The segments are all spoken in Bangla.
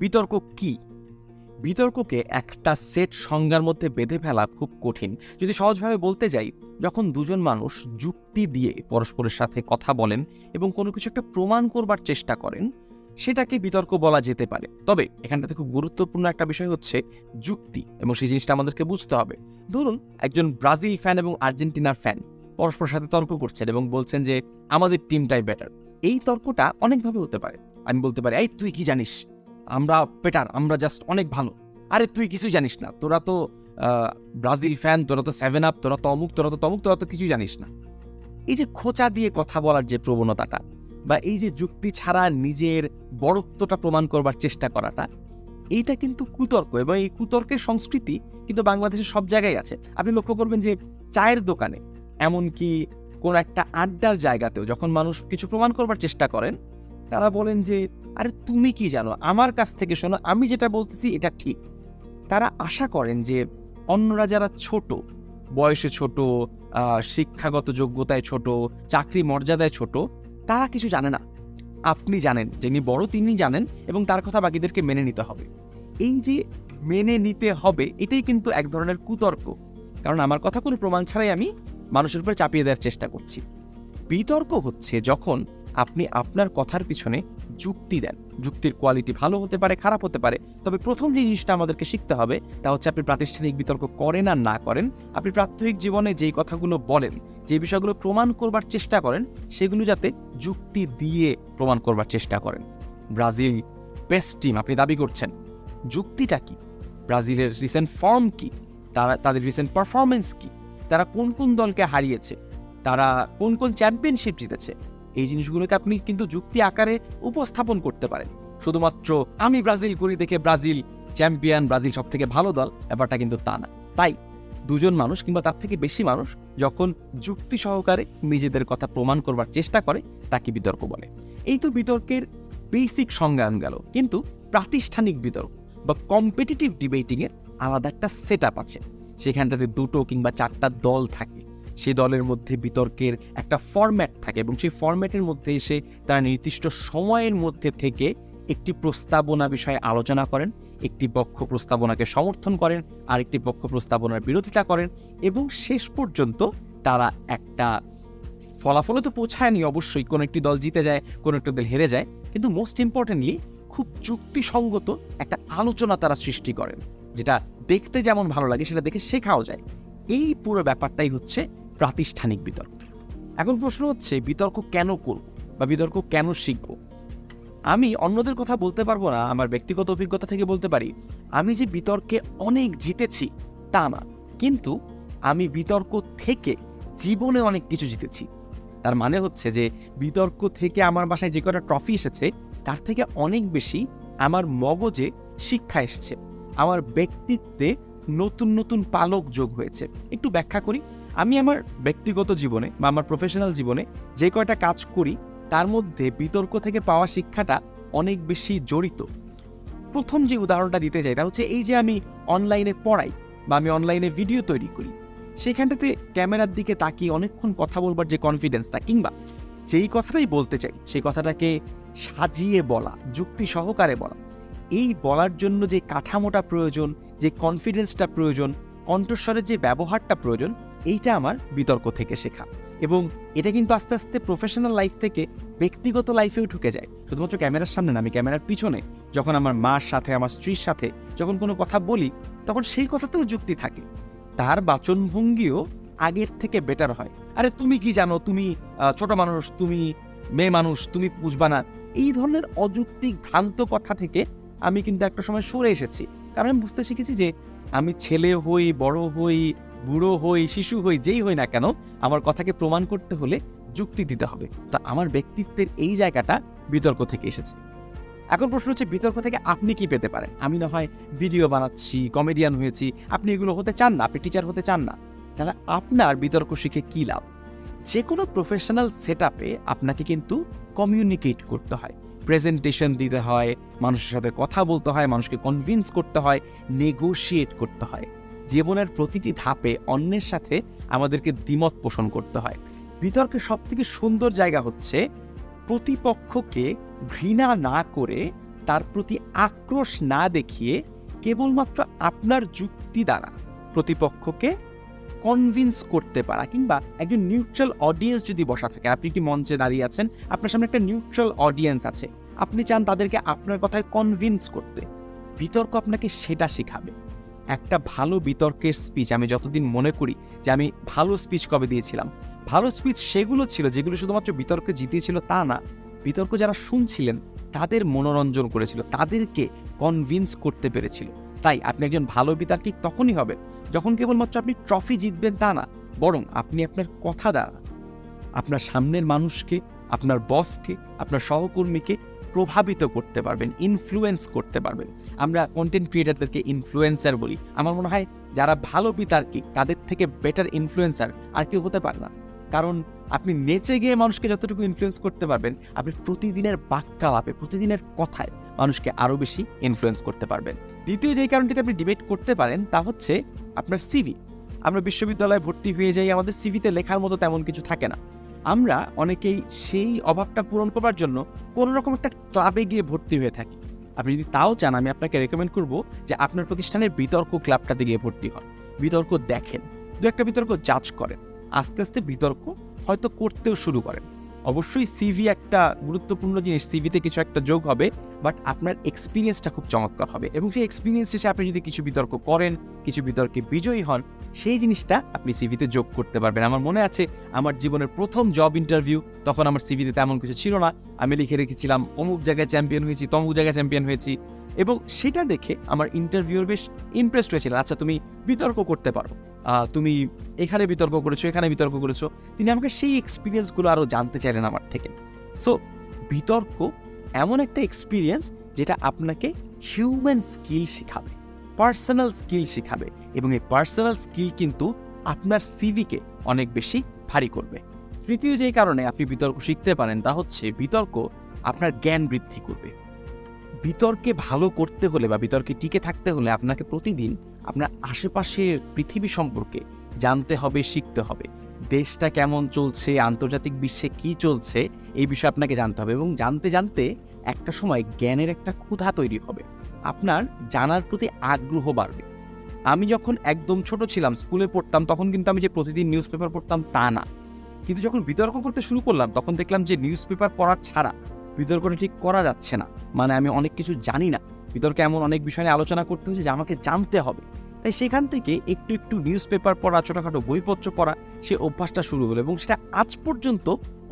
বিতর্ক কি? বিতর্ককে একটা সেট সংজ্ঞার মধ্যে বেঁধে ফেলা খুব কঠিন। যদি সহজভাবে বলতে যাই, যখন দুজন মানুষ যুক্তি দিয়ে পরস্পরের সাথে কথা বলেন এবং কোনো কিছু একটা প্রমাণ করবার চেষ্টা করেন, সেটাকে বিতর্ক বলা যেতে পারে। তবে এখানটাতে খুব গুরুত্বপূর্ণ একটা বিষয় হচ্ছে যুক্তি, এবং সেই জিনিসটা আমাদেরকে বুঝতে হবে। ধরুন একজন ব্রাজিল ফ্যান এবং আর্জেন্টিনার ফ্যান পরস্পরের সাথে তর্ক করছেন এবং বলছেন যে আমাদের টিমটাই বেটার। এই তর্কটা অনেকভাবে হতে পারে। আমি বলতে পারি, এই তুই কি জানিস, আমরা বেটার, আমরা জাস্ট অনেক ভালো। আরে তুই কিছুই জানিস না, তোরা তো ব্রাজিল ফ্যান, তোরা তো 7 আপ, তোরা তো অমুক, তোরা তো তমুক, তোরা তো কিছুই জানিস না। এই যে খোঁচা দিয়ে কথা বলার যে প্রবণতাটা, বা এই যে যুক্তি ছাড়া নিজের বড়ত্বটা প্রমাণ করবার চেষ্টা করাটা, এইটা কিন্তু কুতর্ক, এবং এই কুতর্কের সংস্কৃতি কিন্তু বাংলাদেশের সব জায়গায় আছে। আপনি লক্ষ্য করবেন যে চায়ের দোকানে, এমনকি কোন একটা আড্ডার জায়গাতেও যখন মানুষ কিছু প্রমাণ করবার চেষ্টা করেন, তারা বলেন যে আরে তুমি কি জানো, আমার কাছ থেকে শোনো, আমি যেটা বলতেছি এটা ঠিক। তারা আশা করেন যে অন্যরা যারা ছোট, বয়সে ছোট, শিক্ষাগত যোগ্যতায় ছোট, চাকরি মর্যাদায় ছোট, তারা কিছু জানে না। আপনি জানেন, যিনি বড় তিনি জানেন, এবং তার কথা বাকিদেরকে মেনে নিতে হবে। এই যে মেনে নিতে হবে, এটাই কিন্তু এক ধরনের কুতর্ক, কারণ আমার কথা কোনো প্রমাণ ছাড়াই আমি মানুষের উপরে চাপিয়ে দেওয়ার চেষ্টা করছি। বিতর্ক হচ্ছে যখন আপনি আপনার কথার পিছনে যুক্তি দেন। যুক্তির কোয়ালিটি ভালো হতে পারে, খারাপ হতে পারে, তবে প্রথম যে জিনিসটা আমাদেরকে শিখতে হবে তা হচ্ছে আপনি প্রাতিষ্ঠানিক বিতর্ক করেন আর না করেন, আপনি প্রাত্যহিক জীবনে যেই কথাগুলো বলেন, যে বিষয়গুলো প্রমাণ করবার চেষ্টা করেন, সেগুলো যাতে যুক্তি দিয়ে প্রমাণ করবার চেষ্টা করেন। ব্রাজিল বেস্ট টিম আপনি দাবি করছেন, যুক্তিটা কি? ব্রাজিলের রিসেন্ট ফর্ম কি? তাদের রিসেন্ট পারফরমেন্স কি? তারা কোন কোন দলকে হারিয়েছে? তারা কোন কোন চ্যাম্পিয়নশিপ জিতেছে? এই জিনিসগুলোকে আপনি কিন্তু যুক্তি আকারে উপস্থাপন করতে পারেন। শুধুমাত্র আমি ব্রাজিল করি দেখে ব্রাজিল চ্যাম্পিয়ন, ব্রাজিল সব থেকে ভালো দল, ব্যাপারটা কিন্তু তা না। তাই দুজন মানুষ কিংবা তার থেকে বেশি মানুষ যখন যুক্তি সহকারে নিজেদের কথা প্রমাণ করবার চেষ্টা করে, তাকে বিতর্ক বলে। এই তো বিতর্কের বেসিক সংজ্ঞান গেল, কিন্তু প্রাতিষ্ঠানিক বিতর্ক বা কম্পিটিটিভ ডিবেটিং এর আলাদা একটা সেট আপ আছে। সেখানটাতে 2টো কিংবা 4টা দল থাকে, সেই দলের মধ্যে বিতর্কের একটা ফরম্যাট থাকে, এবং সেই ফরম্যাটের মধ্যে এসে তারা নির্দিষ্ট সময়ের মধ্যে থেকে একটি প্রস্তাবনা বিষয়ে আলোচনা করেন, একটি পক্ষ প্রস্তাবনাকে সমর্থন করেন, আরেকটি পক্ষ প্রস্তাবনার বিরোধিতা করেন, এবং শেষ পর্যন্ত তারা একটা ফলাফলে তো পৌঁছায়নি অবশ্যই, কোনো একটি দল জিতে যায়, কোনো একটি দল হেরে যায়, কিন্তু মোস্ট ইম্পর্টেন্টলি খুব যুক্তিসঙ্গত একটা আলোচনা তারা সৃষ্টি করেন, যেটা দেখতে যেমন ভালো লাগে সেটা দেখে শেখাও যায়। এই পুরো ব্যাপারটাই হচ্ছে প্রাতিষ্ঠানিক বিতর্ক। এখন প্রশ্ন হচ্ছে, বিতর্ক কেন করব বা বিতর্ক কেন শিখব? আমি অন্যদের কথা বলতে পারবো না, আমার ব্যক্তিগত অভিজ্ঞতা থেকে বলতে পারি, আমি যে বিতর্কে অনেক জিতেছি তা না, কিন্তু আমি বিতর্ক থেকে জীবনে অনেক কিছু জিতেছি। তার মানে হচ্ছে যে বিতর্ক থেকে আমার বাসায় যে কটা ট্রফি এসেছে, তার থেকে অনেক বেশি আমার মগজে শিক্ষা এসেছে, আমার ব্যক্তিত্বে নতুন নতুন পালক যোগ হয়েছে। একটু ব্যাখ্যা করি, আমি আমার ব্যক্তিগত জীবনে বা আমার প্রফেশনাল জীবনে যে কয়টা কাজ করি, তার মধ্যে বিতর্ক থেকে পাওয়া শিক্ষাটা অনেক বেশি জড়িত। প্রথম যে উদাহরণটা দিতে চাই তা হচ্ছে, এই যে আমি অনলাইনে পড়াই বা আমি অনলাইনে ভিডিও তৈরি করি, সেখানটাতে ক্যামেরার দিকে তাকিয়ে অনেকক্ষণ কথা বলবার যে কনফিডেন্সটা, কিংবা যেই কথাটাই বলতে চাই সেই কথাটাকে সাজিয়ে বলা, যুক্তি সহকারে বলা, এই বলার জন্য যে কাঠামোটা প্রয়োজন, যে কনফিডেন্সটা প্রয়োজন, কণ্ঠস্বরের যে ব্যবহারটা প্রয়োজন, এইটা আমার বিতর্ক থেকে শেখা। এবং এটা কিন্তু আস্তে আস্তে প্রফেশনাল লাইফ থেকে ব্যক্তিগত লাইফেও ঢুকে যায়। শুধুমাত্র ক্যামেরার সামনে না, আমি ক্যামেরার পিছনে যখন আমার মার সাথে, আমার স্ত্রীর সাথে যখন কোনো কথা বলি, তখন সেই কথাতেও যুক্তি থাকে, তার বাচনভঙ্গিও আগের থেকে বেটার হয়। আরে তুমি কি জানো, তুমি ছোট মানুষ, তুমি মেয়ে মানুষ, তুমি বুঝবা না, এই ধরনের অযৌক্তিক ভ্রান্ত কথা থেকে আমি কিন্তু একটা সময় সরে এসেছি। কারণ আমি বুঝতে শিখেছি যে আমি ছেলে হই, বড় হই, বুড়ো হই, শিশু হই, যেই হই না কেন, আমার কথাকে প্রমাণ করতে হলে যুক্তি দিতে হবে। তা আমার ব্যক্তিত্বের এই জায়গাটা বিতর্ক থেকে এসেছে। এখন প্রশ্ন হচ্ছে, বিতর্ক থেকে আপনি কি পেতে পারেন? আমি না হয় ভিডিও বানাচ্ছি, কমেডিয়ান হয়েছি, আপনি এগুলো হতে চান না, আপনি টিচার হতে চান না, তাহলে আপনার বিতর্ক শিখে কি লাভ? যে কোনো প্রফেশনাল সেট আপে আপনাকে কিন্তু কমিউনিকেট করতে হয়, প্রেজেন্টেশন দিতে হয়, মানুষের সাথে কথা বলতে হয়, মানুষকে কনভিন্স করতে হয়, নেগোশিয়েট করতে হয়। জীবনের প্রতিটি ধাপে অন্যের সাথে আমাদেরকে দ্বিমত পোষণ করতে হয়। বিতর্কের সব থেকে সুন্দর জায়গা হচ্ছে প্রতিপক্ষকে ঘৃণা না করে তার প্রতি আক্রোশ না দেখিয়ে কেবলমাত্র আপনার যুক্তি দ্বারা প্রতিপক্ষকে কনভিন্স করতে পারা, কিংবা একজন নিউট্রাল অডিয়েন্স যদি বসা থাকে, আপনি কি মঞ্চে দাঁড়িয়ে আছেন, আপনার সামনে একটা নিউট্রাল অডিয়েন্স আছে, আপনি চান তাদেরকে আপনার কথায় কনভিন্স করতে, বিতর্ক আপনাকে সেটা শেখাবে। একটা ভালো বিতর্কের স্পিচ, আমি যতদিন মনে করি যে আমি ভালো স্পিচ কবে দিয়েছিলাম, ভালো স্পিচ সেগুলো ছিল যেগুলো শুধুমাত্র বিতর্কে জিতিয়েছিল তা না, বিতর্ক যারা শুনছিলেন তাদের মনোরঞ্জন করেছিল, তাদেরকে কনভিন্স করতে পেরেছিল। তাই আপনি একজন ভালো বিতর্কিক তখনই হবেন যখন কেবলমাত্র আপনি ট্রফি জিতবেন তা না, বরং আপনি আপনার কথা দ্বারা আপনার সামনের মানুষকে, আপনার বসকে, আপনার সহকর্মীকে প্রভাবিত করতে পারবেন, ইনফ্লুয়েন্স করতে পারবেন। আমরা কন্টেন্ট ক্রিয়েটারদেরকে ইনফ্লুয়েন্সার বলি। আমার মনে হয় যারা ভালো বিতার্কিক তাদের থেকে বেটার ইনফ্লুয়েন্সার আর কেউ হতে পারে না। কারণ আপনি নেচে গিয়ে মানুষকে যতটুকু ইনফ্লুয়েন্স করতে পারবেন, আপনি প্রতিদিনের বাক্যালাপে, প্রতিদিনের কথায় মানুষকে আরও বেশি ইনফ্লুয়েন্স করতে পারবেন। দ্বিতীয় যেই কারণটিতে আপনি ডিবেট করতে পারেন তা হচ্ছে আপনার সিভি। আমরা বিশ্ববিদ্যালয়ে ভর্তি হয়ে যাই, আমাদের সিভিতে লেখার মতো তেমন কিছু থাকে না। আমরা অনেকেই সেই অভাবটা পূরণ করবার জন্য কোনো রকম একটা ক্লাবে গিয়ে ভর্তি হয়ে থাকি। আপনি যদি তাও চান, আমি আপনাকে রেকমেন্ড করব যে আপনার প্রতিষ্ঠানের বিতর্ক ক্লাবটাতে গিয়ে ভর্তি হন, বিতর্ক দেখেন, দু একটা বিতর্ক জাজ করেন, আস্তে আস্তে বিতর্ক হয়তো করতেও শুরু করেন। অবশ্যই সিভি একটা গুরুত্বপূর্ণ জিনিস, সিভিতে কিছু একটা যোগ হবে, বাট আপনার এক্সপিরিয়েন্সটা খুব চমৎকার হবে, এবং সেই এক্সপিরিয়েন্স শেষে আপনি যদি কিছু বিতর্ক করেন, কিছু বিতর্কে বিজয়ী হন, সেই জিনিসটা আপনি সিভিতে যোগ করতে পারবেন। আমার মনে আছে আমার জীবনের প্রথম জব ইন্টারভিউ, তখন আমার সিভিতে তেমন কিছু ছিল না, আমি লিখে রেখেছিলাম অমুক জায়গায় চ্যাম্পিয়ন হয়েছি, তমুক জায়গায় চ্যাম্পিয়ন হয়েছি, এবং সেটা দেখে আমার ইন্টারভিউর বেশ ইমপ্রেসড হয়েছিলেন। আচ্ছা, তুমি বিতর্ক করতে পারো, তুমি এখানে বিতর্ক করেছো, এখানে বিতর্ক করেছো। তিনি আমাকে সেই এক্সপিরিয়েন্সগুলো আরও জানতে চাইলেন আমার থেকে। সো বিতর্ক এমন একটা এক্সপিরিয়েন্স যেটা আপনাকে হিউম্যান স্কিল শেখাবে, পার্সোনাল স্কিল শেখাবে, এবং এই পার্সোনাল স্কিল কিন্তু আপনার সিভিকে অনেক বেশি ভারী করবে। তৃতীয় যে কারণে আপনি বিতর্ক শিখতে পারেন তা হচ্ছে বিতর্ক আপনার জ্ঞান বৃদ্ধি করবে। বিতর্কে ভালো করতে হলে বা বিতর্কে টিকে থাকতে হলে আপনাকে প্রতিদিন আপনার আশেপাশের পৃথিবী সম্পর্কে জানতে হবে, শিখতে হবে। দেশটা কেমন চলছে, আন্তর্জাতিক বিশ্বে কি চলছে, এই বিষয়ে আপনাকে জানতে হবে, এবং জানতে জানতে একটা সময় জ্ঞানের একটা ক্ষুধা তৈরি হবে, আপনার জানার প্রতি আগ্রহ বাড়বে। আমি যখন একদম ছোট ছিলাম, স্কুলে পড়তাম, তখন কিন্তু আমি যে প্রতিদিন নিউজ পেপার পড়তাম তা না, কিন্তু যখন বিতর্ক করতে শুরু করলাম তখন দেখলাম যে নিউজ পেপার পড়া ছাড়া বিতর্কটা ঠিক করা যাচ্ছে না। মানে আমি অনেক কিছু জানি না, বিতর্কে এমন অনেক বিষয় নিয়ে আলোচনা করতে হচ্ছে যে আমাকে জানতে হবে। তাই সেখান থেকে একটু একটু নিউজ পেপার পড়া, ছোটোখাটো বইপত্র পড়া, সে অভ্যাসটা শুরু হলো, এবং সেটা আজ পর্যন্ত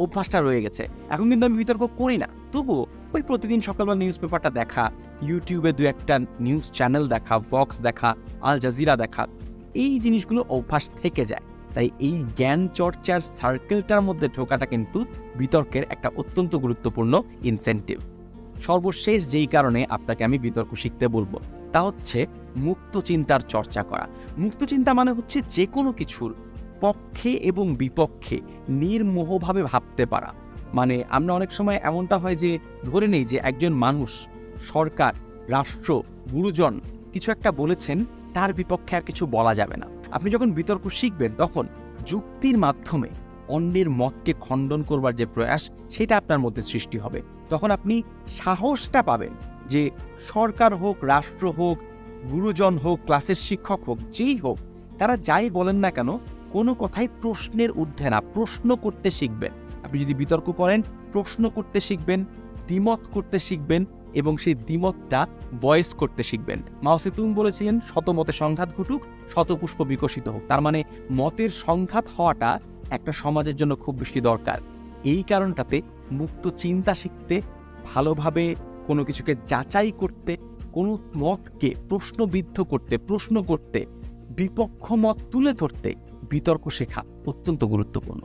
অভ্যাসটা রয়ে গেছে। এখন কিন্তু আমি বিতর্ক করি না, তবুও ওই প্রতিদিন সকালবেলা নিউজ পেপারটা দেখা, ইউটিউবে দু একটা নিউজ চ্যানেল দেখা, ভক্স দেখা, আল জাজিরা দেখা, এই জিনিসগুলো অভ্যাস থেকে যায়। তাই এই জ্ঞান চর্চার সার্কেলটার মধ্যে ঢোকাটা কিন্তু বিতর্কের একটা অত্যন্ত গুরুত্বপূর্ণ ইনসেন্টিভ। সর্বশেষ যেই কারণে আপনাকে আমি বিতর্ক শিখতে বলবো তা হচ্ছে মুক্ত চিন্তার চর্চা করা। মুক্ত চিন্তা মানে হচ্ছে যে কোনো কিছুর পক্ষে এবং বিপক্ষে নির্মোহভাবে ভাবতে পারা। মানে আমরা অনেক সময় এমনটা হয় যে ধরে নেই যে একজন মানুষ, সরকার, রাষ্ট্র, গুরুজন কিছু একটা বলেছেন, তার বিপক্ষে আর কিছু বলা যাবে না। আপনি যখন বিতর্ক শিখবেন তখন যুক্তির মাধ্যমে অন্যের মতকে খণ্ডন করবার যে প্রয়াস, সেটা আপনার মধ্যে সৃষ্টি হবে। তখন আপনি সাহসটা পাবেন যে সরকার হোক, রাষ্ট্র হোক, গুরুজন হোক, ক্লাসের শিক্ষক হোক, যেই হোক, তারা যাই বলেন না কেন, কোনো কথাই প্রশ্নের ঊর্ধ্বে না, প্রশ্ন করতে শিখবেন। আপনি যদি বিতর্ক করেন, প্রশ্ন করতে শিখবেন, দ্বিমত করতে শিখবেন, এবং সেই দ্বিমতটা ভয়েস করতে শিখবেন। মাও সেতুং বলেছিলেন, শতমতে সংঘাত ঘটুক, শতপুষ্প বিকশিত হোক। তার মানে মতের সংঘাত হওয়াটা একটা সমাজের জন্য খুব বেশি দরকার। এই কারণটাতে মুক্ত চিন্তা শিখতে, ভালোভাবে কোনো কিছুকে যাচাই করতে, কোনো মতকে প্রশ্নবিদ্ধ করতে, প্রশ্ন করতে, বিপক্ষ মত তুলে ধরতে বিতর্ক শেখা অত্যন্ত গুরুত্বপূর্ণ।